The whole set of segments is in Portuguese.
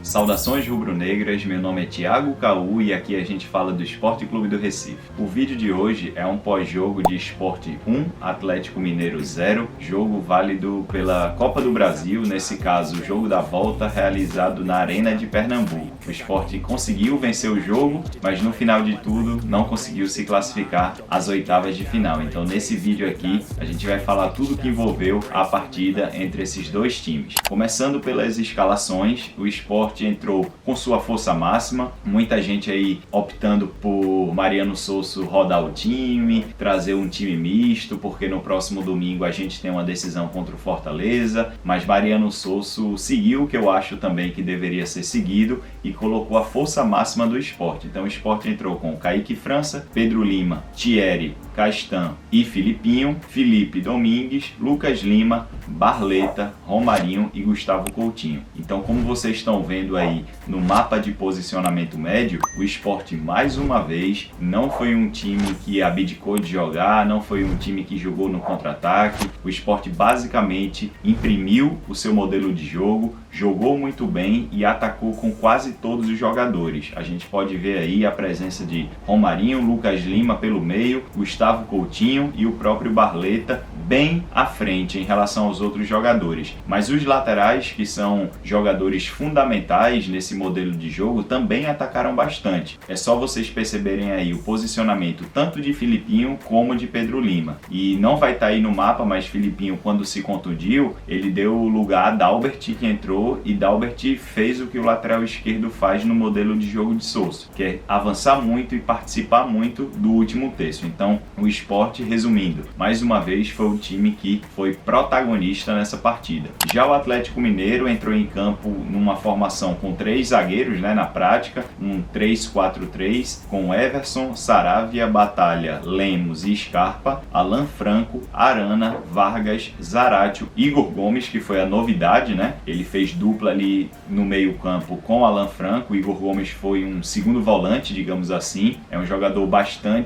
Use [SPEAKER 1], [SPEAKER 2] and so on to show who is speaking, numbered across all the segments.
[SPEAKER 1] Saudações rubro-negras, meu nome é Thiago Caú e aqui a gente fala do Sport Clube do Recife. O vídeo de hoje é um pós-jogo de Sport 1, Atlético Mineiro 0, jogo válido pela Copa do Brasil, nesse caso o jogo da volta realizado na Arena de Pernambuco. O Sport conseguiu vencer o jogo, mas no final de tudo não conseguiu se classificar às oitavas de final. Então nesse vídeo aqui a gente vai falar tudo que envolveu a partida entre esses dois times. Começando pelas escalações, o Sport entrou com sua força máxima, muita gente aí optando por Mariano Sosso rodar o time, trazer um time misto, porque no próximo domingo a gente tem uma decisão contra o Fortaleza, mas Mariano Sosso seguiu o que eu acho também que deveria ser seguido e colocou a força máxima do Sport. Então o Sport entrou com Kaique França, Pedro Lima, Thierry, Castan e Filipinho, Felipe Domingues, Lucas Lima, Barleta, Romarinho e Gustavo Coutinho. Então, como vocês estão vendo aí no mapa de posicionamento médio, o Sport mais uma vez não foi um time que abdicou de jogar, não foi um time que jogou no contra-ataque. O Sport basicamente imprimiu o seu modelo de jogo, jogou muito bem e atacou com quase todos os jogadores. A gente pode ver aí a presença de Romarinho, Lucas Lima pelo meio, Gustavo Coutinho e o próprio Barleta bem à frente em relação aos outros jogadores. Mas os laterais, que são jogadores fundamentais nesse modelo de jogo, também atacaram bastante. É só vocês perceberem aí o posicionamento tanto de Filipinho como de Pedro Lima. E não vai estar aí no mapa, mas Filipinho, quando se contundiu, ele deu lugar a Dalbert, que entrou, e Dalbert fez o que o lateral esquerdo faz no modelo de jogo de Sosso, que é avançar muito e participar muito do último terço. Então, o Sport, resumindo, mais uma vez foi o time que foi protagonista nessa partida. Já o Atlético Mineiro entrou em campo numa formação com 3 zagueiros, na prática, um 3-4-3, com Everson, Saravia, Batalha, Lemos e Scarpa, Alan Franco, Arana, Vargas, Zaratio, Igor Gomes, que foi a novidade, ele fez dupla ali no meio campo com Alan Franco. Igor Gomes foi um segundo volante, digamos assim, é um jogador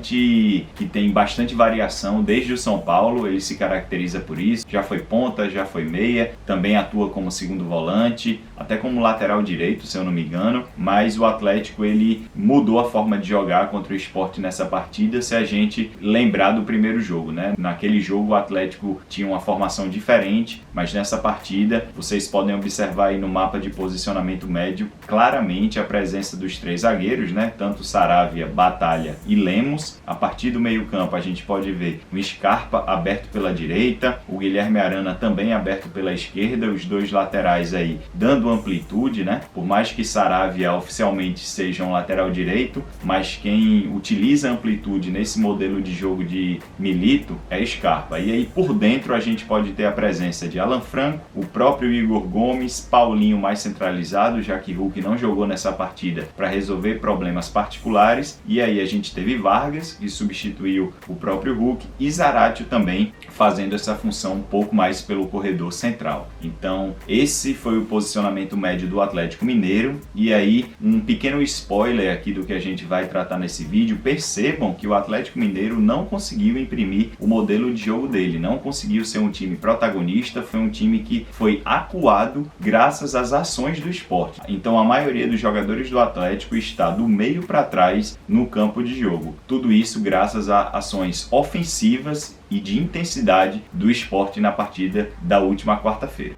[SPEAKER 1] que tem bastante variação desde o São Paulo, ele se caracteriza por isso, já foi ponta, já foi meia, também atua como segundo volante, até como lateral direito, se eu não me engano, mas o Atlético ele mudou a forma de jogar contra o Sport nessa partida, se a gente lembrar do primeiro jogo, Naquele jogo o Atlético tinha uma formação diferente, mas nessa partida vocês podem observar aí no mapa de posicionamento médio claramente a presença dos 3 zagueiros, tanto Saravia, Batalha e Lemos. A partir do meio campo a gente pode ver o Scarpa aberto pela direita, o Guilherme Arana também aberto pela esquerda, os 2 laterais aí dando amplitude, Por mais que Saravia oficialmente seja um lateral direito, mas quem utiliza amplitude nesse modelo de jogo de Milito é Scarpa. E aí por dentro a gente pode ter a presença de Alan Franco, o próprio Igor Gomes, Paulinho mais centralizado, já que Hulk não jogou nessa partida para resolver problemas particulares, e aí a gente teve Vargas, que substituiu o próprio Hulk, e Zaratio também fazendo essa função um pouco mais pelo corredor central. Então esse foi o posicionamento médio do Atlético Mineiro, e aí um pequeno spoiler aqui do que a gente vai tratar nesse vídeo. Percebam que o Atlético Mineiro não conseguiu imprimir o modelo de jogo dele, não conseguiu ser um time protagonista, foi um time que foi acuado graças às ações do Sport. Então a maioria dos jogadores do Atlético está do meio para trás no campo de jogo. Tudo isso graças a ações ofensivas e de intensidade do Sport na partida da última quarta-feira.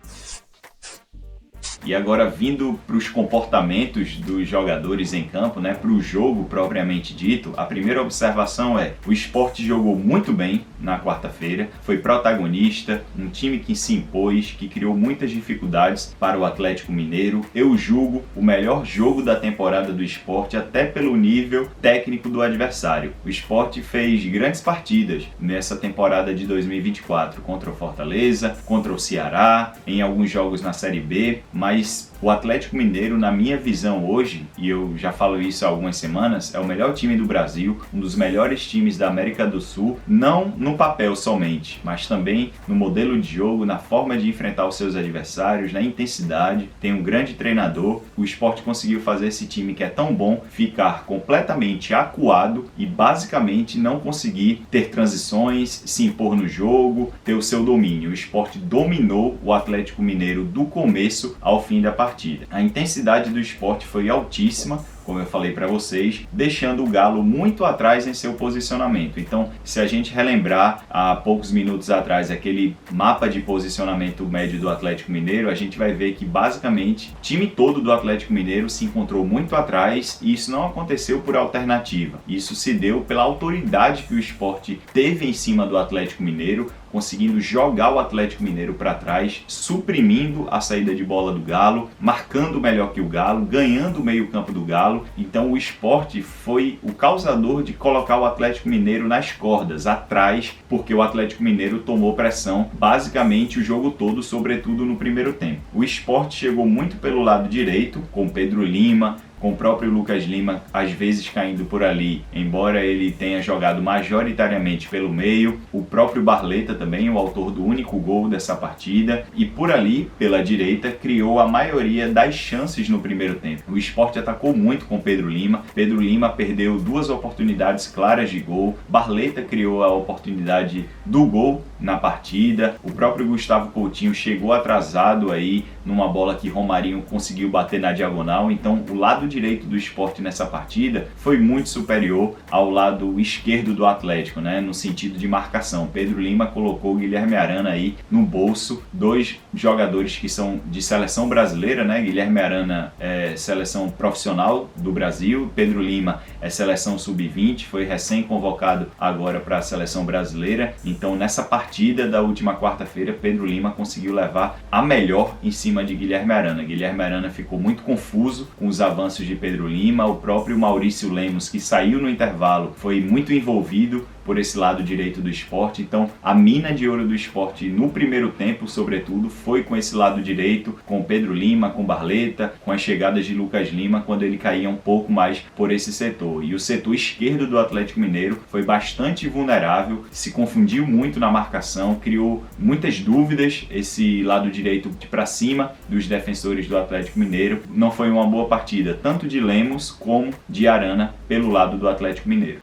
[SPEAKER 1] E agora vindo para os comportamentos dos jogadores em campo, para o jogo propriamente dito, a primeira observação é: o Sport jogou muito bem na quarta-feira, foi protagonista, um time que se impôs, que criou muitas dificuldades para o Atlético Mineiro. Eu julgo o melhor jogo da temporada do Sport, até pelo nível técnico do adversário. O Sport fez grandes partidas nessa temporada de 2024, contra o Fortaleza, contra o Ceará, em alguns jogos na Série B, mas o Atlético Mineiro, na minha visão hoje, e eu já falo isso há algumas semanas, é o melhor time do Brasil, um dos melhores times da América do Sul, não no papel somente, mas também no modelo de jogo, na forma de enfrentar os seus adversários, na intensidade. Tem um grande treinador. O Sport conseguiu fazer esse time que é tão bom ficar completamente acuado e basicamente não conseguir ter transições, se impor no jogo, ter o seu domínio. O Sport dominou o Atlético Mineiro do começo ao fim da partida. A intensidade do Sport foi altíssima, como eu falei para vocês, deixando o Galo muito atrás em seu posicionamento. Então, se a gente relembrar há poucos minutos atrás aquele mapa de posicionamento médio do Atlético Mineiro, a gente vai ver que basicamente o time todo do Atlético Mineiro se encontrou muito atrás, e isso não aconteceu por alternativa. Isso se deu pela autoridade que o Sport teve em cima do Atlético Mineiro, conseguindo jogar o Atlético Mineiro para trás, suprimindo a saída de bola do Galo, marcando melhor que o Galo, ganhando o meio-campo do Galo. Então o Sport foi o causador de colocar o Atlético Mineiro nas cordas, atrás, porque o Atlético Mineiro tomou pressão basicamente o jogo todo, sobretudo no primeiro tempo. O Sport chegou muito pelo lado direito, com Pedro Lima, com o próprio Lucas Lima às vezes caindo por ali, embora ele tenha jogado majoritariamente pelo meio, o próprio Barleta também, o autor do único gol dessa partida, e por ali, pela direita, criou a maioria das chances no primeiro tempo. O Sport atacou muito com Pedro Lima perdeu 2 oportunidades claras de gol, Barleta criou a oportunidade do gol na partida, o próprio Gustavo Coutinho chegou atrasado aí numa bola que Romarinho conseguiu bater na diagonal. Então o lado direito do Sport nessa partida foi muito superior ao lado esquerdo do Atlético, né, no sentido de marcação. Pedro Lima colocou o Guilherme Arana aí no bolso, 2 jogadores que são de seleção brasileira, né? Guilherme Arana é seleção profissional do Brasil, Pedro Lima é seleção sub-20, foi recém-convocado agora para a seleção brasileira. Então nessa partida da última quarta-feira, Pedro Lima conseguiu levar a melhor em cima de Guilherme Arana. Guilherme Arana ficou muito confuso com os avanços de Pedro Lima, o próprio Maurício Lemos, que saiu no intervalo, foi muito envolvido por esse lado direito do Sport. Então a mina de ouro do Sport no primeiro tempo, sobretudo, foi com esse lado direito, com Pedro Lima, com Barleta, com as chegadas de Lucas Lima, quando ele caía um pouco mais por esse setor. E o setor esquerdo do Atlético Mineiro foi bastante vulnerável, se confundiu muito na marcação, criou muitas dúvidas esse lado direito para cima dos defensores do Atlético Mineiro. Não foi uma boa partida, tanto de Lemos como de Arana pelo lado do Atlético Mineiro.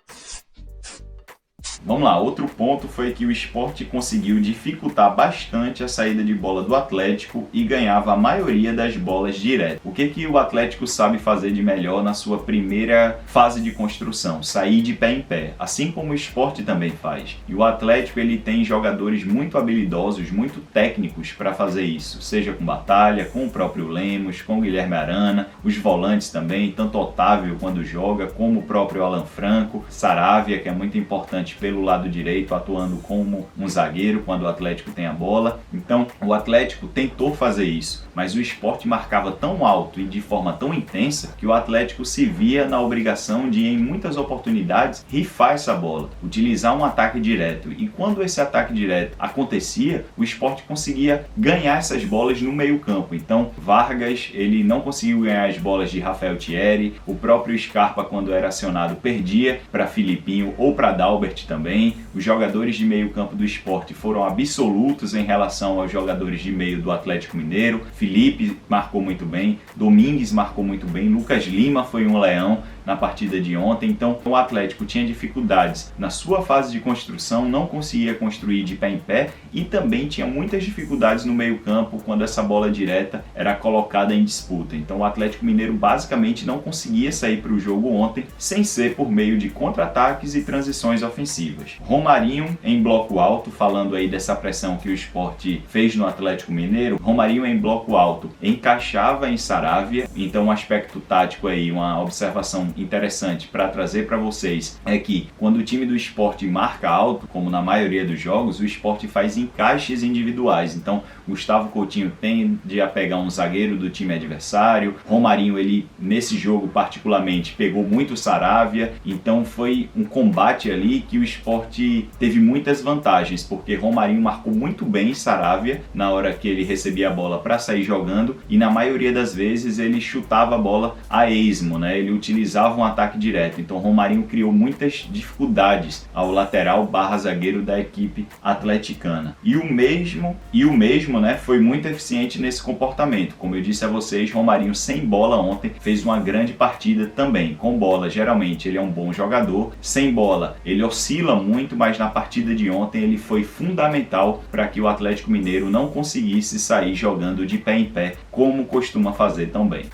[SPEAKER 1] Vamos lá, outro ponto foi que o Sport conseguiu dificultar bastante a saída de bola do Atlético e ganhava a maioria das bolas direto. O que o Atlético sabe fazer de melhor na sua primeira fase de construção? Sair de pé em pé, assim como o Sport também faz. E o Atlético ele tem jogadores muito habilidosos, muito técnicos para fazer isso, seja com Batalha, com o próprio Lemos, com o Guilherme Arana, os volantes também, tanto Otávio quando joga, como o próprio Alan Franco, Saravia, que é muito importante pelo lado direito, atuando como um zagueiro quando o Atlético tem a bola. Então o Atlético tentou fazer isso, mas o Sport marcava tão alto e de forma tão intensa que o Atlético se via na obrigação de, em muitas oportunidades, rifar essa bola, utilizar um ataque direto. E quando esse ataque direto acontecia, o Sport conseguia ganhar essas bolas no meio campo. Então Vargas, ele não conseguiu ganhar as bolas de Rafael Thierry, o próprio Scarpa, quando era acionado, perdia para Filipinho ou para Dalbert também. Os jogadores de meio campo do Sport foram absolutos em relação aos jogadores de meio do Atlético Mineiro. Felipe marcou muito bem, Domingues marcou muito bem, Lucas Lima foi um leão na partida de ontem. Então o Atlético tinha dificuldades na sua fase de construção, não conseguia construir de pé em pé e também tinha muitas dificuldades no meio campo quando essa bola direta era colocada em disputa. Então o Atlético Mineiro basicamente não conseguia sair para o jogo ontem sem ser por meio de contra-ataques e transições ofensivas. Romarinho em bloco alto, falando aí dessa pressão que o Sport fez no Atlético Mineiro, Romarinho em bloco alto encaixava em Saravia. Então um aspecto tático aí, uma observação interessante para trazer para vocês é que quando o time do Sport marca alto, como na maioria dos jogos, o Sport faz encaixes individuais. Então Gustavo Coutinho tende a pegar um zagueiro do time adversário, Romarinho, ele nesse jogo particularmente pegou muito Saravia. Então foi um combate ali que o Sport teve muitas vantagens, porque Romarinho marcou muito bem Saravia na hora que ele recebia a bola para sair jogando, e na maioria das vezes ele chutava a bola a esmo, né? Ele utilizava um ataque direto. Então Romarinho criou muitas dificuldades ao lateral / zagueiro da equipe atleticana. E o mesmo, né, foi muito eficiente nesse comportamento. Como eu disse a vocês, Romarinho sem bola ontem fez uma grande partida também. Com bola, geralmente ele é um bom jogador. Sem bola, ele oscila muito, mas na partida de ontem ele foi fundamental para que o Atlético Mineiro não conseguisse sair jogando de pé em pé, como costuma fazer tão bem.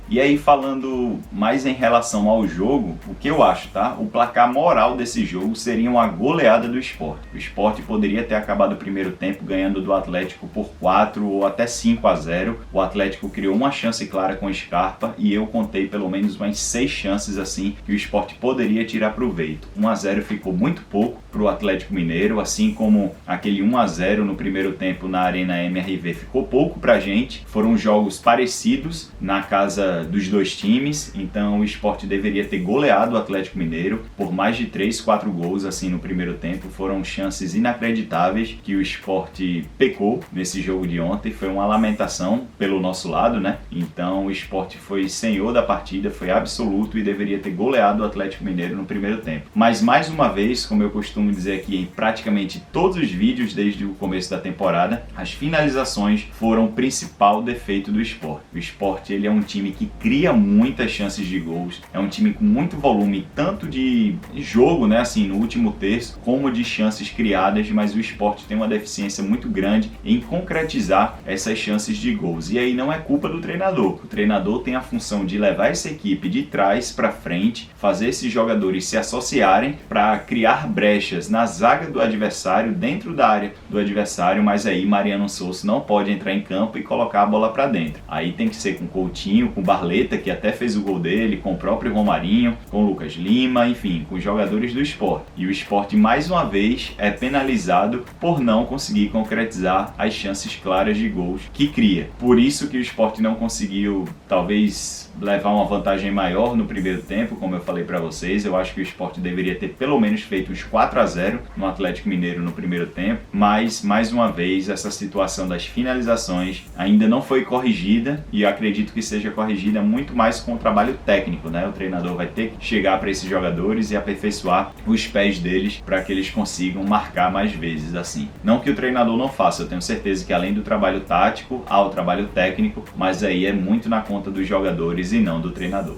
[SPEAKER 1] E aí, falando mais em relação ao jogo, o que eu acho, tá? O placar moral desse jogo seria uma goleada do Sport. O Sport poderia ter acabado o primeiro tempo ganhando do Atlético por 4 ou até 5-0. O Atlético criou uma chance clara com o Scarpa e eu contei pelo menos umas 6 chances assim que o Sport poderia tirar proveito. 1-0 ficou muito pouco para o Atlético Mineiro, assim como aquele 1-0 no primeiro tempo na Arena MRV ficou pouco pra gente. Foram jogos parecidos na casa dos dois times, então o Sport deveria ter goleado o Atlético Mineiro por mais de 3-4 gols assim no primeiro tempo. Foram chances inacreditáveis que o Sport pecou nesse jogo de ontem. Foi uma lamentação pelo nosso lado, né? Então o Sport foi senhor da partida, foi absoluto e deveria ter goleado o Atlético Mineiro no primeiro tempo. Mas mais uma vez, como eu costumo dizer aqui em praticamente todos os vídeos desde o começo da temporada, as finalizações foram o principal defeito do Sport. O Sport, ele é um time que cria muitas chances de gols, é um time com muito volume, tanto de jogo, né, assim, no último terço, como de chances criadas, mas o Sport tem uma deficiência muito grande em concretizar essas chances de gols. E aí não é culpa do treinador. O treinador tem a função de levar essa equipe de trás para frente, fazer esses jogadores se associarem para criar brechas na zaga do adversário, dentro da área do adversário, mas aí Mariano Souza não pode entrar em campo e colocar a bola para dentro. Aí tem que ser com Coutinho, com Barleta, que até fez o gol dele, com o próprio Romarinho, com o Lucas Lima, enfim, com os jogadores do Sport. E o Sport, mais uma vez, é penalizado por não conseguir concretizar as chances claras de gols que cria. Por isso que o Sport não conseguiu, talvez, levar uma vantagem maior no primeiro tempo, como eu falei para vocês. Eu acho que o Sport deveria ter pelo menos feito uns 4-0 no Atlético Mineiro no primeiro tempo, mas, mais uma vez, essa situação das finalizações ainda não foi corrigida e eu acredito que seja corrigida muito mais com o trabalho técnico, né? O treinador vai ter que chegar para esses jogadores e aperfeiçoar os pés deles para que eles consigam marcar mais vezes assim. Não que o treinador não faça, eu tenho certeza que além do trabalho tático, há o trabalho técnico, mas aí é muito na conta dos jogadores e não do treinador.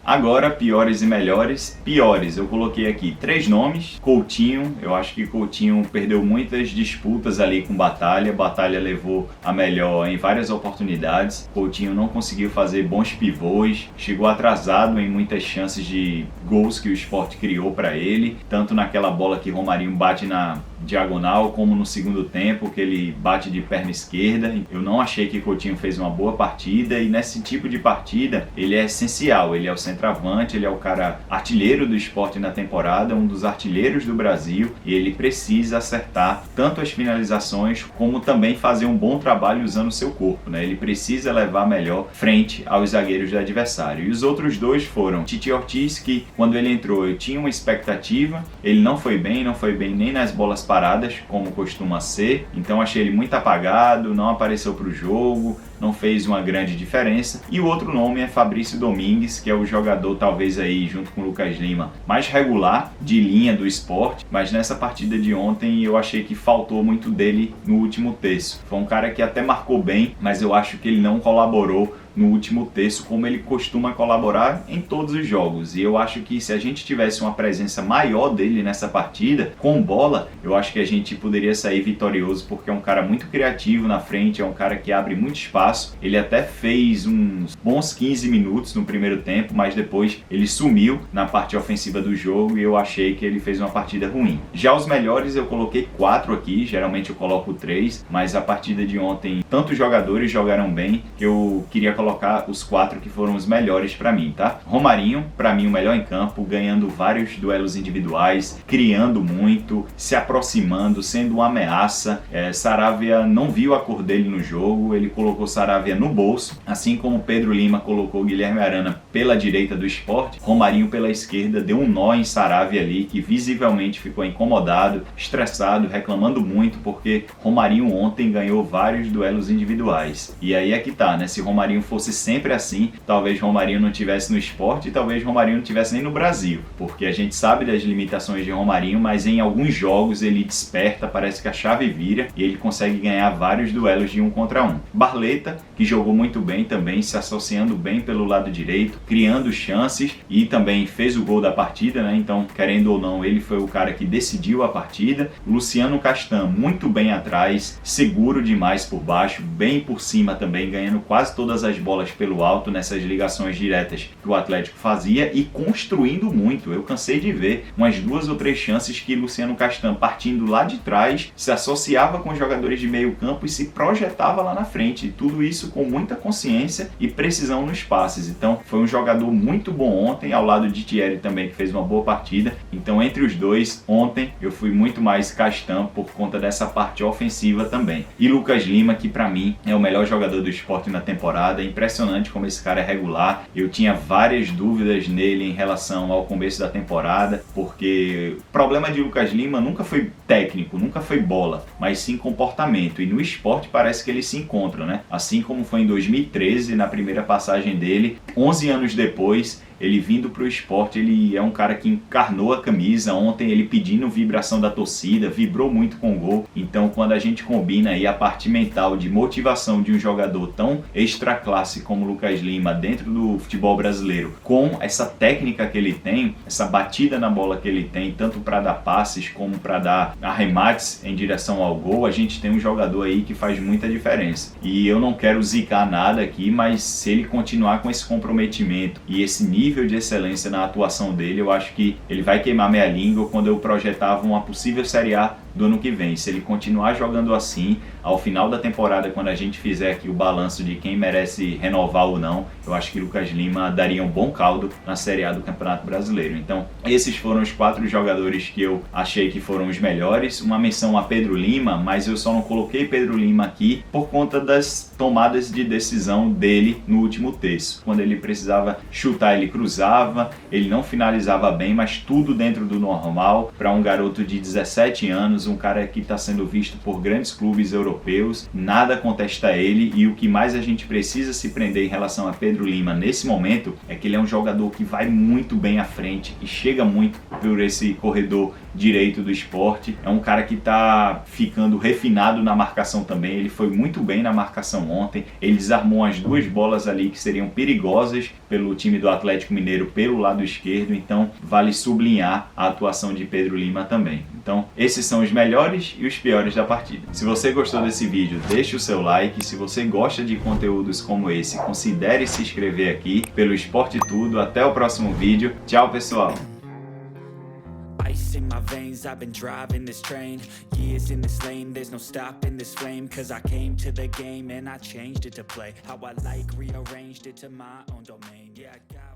[SPEAKER 1] Agora, piores e melhores. Piores, eu coloquei aqui 3 nomes. Coutinho, eu acho que Coutinho perdeu muitas disputas ali com Batalha. Batalha levou a melhor em várias oportunidades. Coutinho não conseguiu fazer bons pivôs, chegou atrasado em muitas chances de gols que o Sport criou para ele, tanto naquela bola que Romarinho bate na diagonal, como no segundo tempo, que ele bate de perna esquerda. Eu não achei que Coutinho fez uma boa partida e nesse tipo de partida ele é essencial, ele é o centroavante, ele é o cara artilheiro do Sport na temporada, um dos artilheiros do Brasil, e ele precisa acertar tanto as finalizações como também fazer um bom trabalho usando o seu corpo, né? Ele precisa levar melhor frente aos zagueiros do adversário. E os outros dois foram Titi Ortiz, que quando ele entrou eu tinha uma expectativa, ele não foi bem nem nas bolas paradas, como costuma ser, então achei ele muito apagado, não apareceu para o jogo, não fez uma grande diferença. E o outro nome é Fabrício Domingues, que é o jogador talvez aí, junto com o Lucas Lima, mais regular de linha do Sport, mas nessa partida de ontem eu achei que faltou muito dele no último terço. Foi um cara que até marcou bem, mas eu acho que ele não colaborou no último terço como ele costuma colaborar em todos os jogos, e eu acho que se a gente tivesse uma presença maior dele nessa partida, com bola, eu acho que a gente poderia sair vitorioso, porque é um cara muito criativo na frente, é um cara que abre muito espaço. Ele até fez uns bons 15 minutos no primeiro tempo, mas depois ele sumiu na parte ofensiva do jogo e eu achei que ele fez uma partida ruim. Já os melhores eu coloquei 4 aqui, geralmente eu coloco 3, mas a partida de ontem tantos jogadores jogaram bem que eu queria colocar os 4 que foram os melhores para mim, tá? Romarinho, para mim o melhor em campo, ganhando vários duelos individuais, criando muito, se aproximando, sendo uma ameaça. Saravia não viu a cor dele no jogo, ele colocou Saravia no bolso, assim como Pedro Lima colocou Guilherme Arana pela direita do Sport, Romarinho pela esquerda deu um nó em Saravia ali, que visivelmente ficou incomodado, estressado, reclamando muito, porque Romarinho ontem ganhou vários duelos individuais. E aí é que tá, né? Se Romarinho fosse fosse sempre assim, talvez Romarinho não tivesse no Sport e talvez Romarinho não tivesse nem no Brasil, porque a gente sabe das limitações de Romarinho, mas em alguns jogos ele desperta, parece que a chave vira e ele consegue ganhar vários duelos de 1 contra 1. Barleta, que jogou muito bem também, se associando bem pelo lado direito, criando chances e também fez o gol da partida, né? Então, querendo ou não, ele foi o cara que decidiu a partida. Luciano Castan, muito bem atrás, seguro demais por baixo, bem por cima também, ganhando quase todas as bolas pelo alto nessas ligações diretas que o Atlético fazia e construindo muito. Eu cansei de ver umas 2 ou 3 chances que Luciano Castan, partindo lá de trás, se associava com os jogadores de meio campo e se projetava lá na frente. E tudo isso com muita consciência e precisão nos passes. Então, foi um jogador muito bom ontem, ao lado de Thierry também, que fez uma boa partida. Então, entre os dois, ontem eu fui muito mais Castan por conta dessa parte ofensiva também. E Lucas Lima, que para mim é o melhor jogador do Sport na temporada. É impressionante como esse cara é regular. Eu tinha várias dúvidas nele em relação ao começo da temporada, porque o problema de Lucas Lima nunca foi técnico, nunca foi bola, mas sim comportamento. E no Sport parece que eles se encontram, né? Assim como foi em 2013, na primeira passagem dele, 11 anos depois, ele vindo para o Sport, ele é um cara que encarnou a camisa. Ontem ele pedindo vibração da torcida, vibrou muito com o gol. Então, quando a gente combina aí a parte mental de motivação de um jogador tão extra classe como o Lucas Lima dentro do futebol brasileiro, com essa técnica que ele tem, essa batida na bola que ele tem, tanto para dar passes como para dar arremates em direção ao gol, a gente tem um jogador aí que faz muita diferença. E eu não quero zicar nada aqui, mas se ele continuar com esse comprometimento e esse nível de excelência na atuação dele, eu acho que ele vai queimar minha língua quando eu projetava uma possível Série A do ano que vem. Se ele continuar jogando assim, ao final da temporada, quando a gente fizer aqui o balanço de quem merece renovar ou não, eu acho que Lucas Lima daria um bom caldo na Série A do Campeonato Brasileiro. Então, esses foram os 4 jogadores que eu achei que foram os melhores. Uma menção a Pedro Lima, mas eu só não coloquei Pedro Lima aqui por conta das tomadas de decisão dele no último terço. Quando ele precisava chutar, ele cruzava, ele não finalizava bem, mas tudo dentro do normal para um garoto de 17 anos, um cara que está sendo visto por grandes clubes europeus. Nada contesta ele, e o que mais a gente precisa se prender em relação a Pedro Lima nesse momento é que ele é um jogador que vai muito bem à frente e chega muito por esse corredor direito do Sport. É um cara que está ficando refinado na marcação também. Ele foi muito bem na marcação ontem. Ele desarmou as 2 bolas ali que seriam perigosas pelo time do Atlético Mineiro pelo lado esquerdo. Então vale sublinhar a atuação de Pedro Lima também. Então esses são os melhores e os piores da partida. Se você gostou desse vídeo, deixe o seu like. Se você gosta de conteúdos como esse, considere se inscrever aqui pelo Sport Tudo. Até o próximo vídeo. Tchau, pessoal!
[SPEAKER 2] Ice in my veins, I've been driving this train. Years in this lane, there's no stopping this flame. Cause I came to the game and I changed it to play how I like, rearranged it to my own domain. Yeah, I got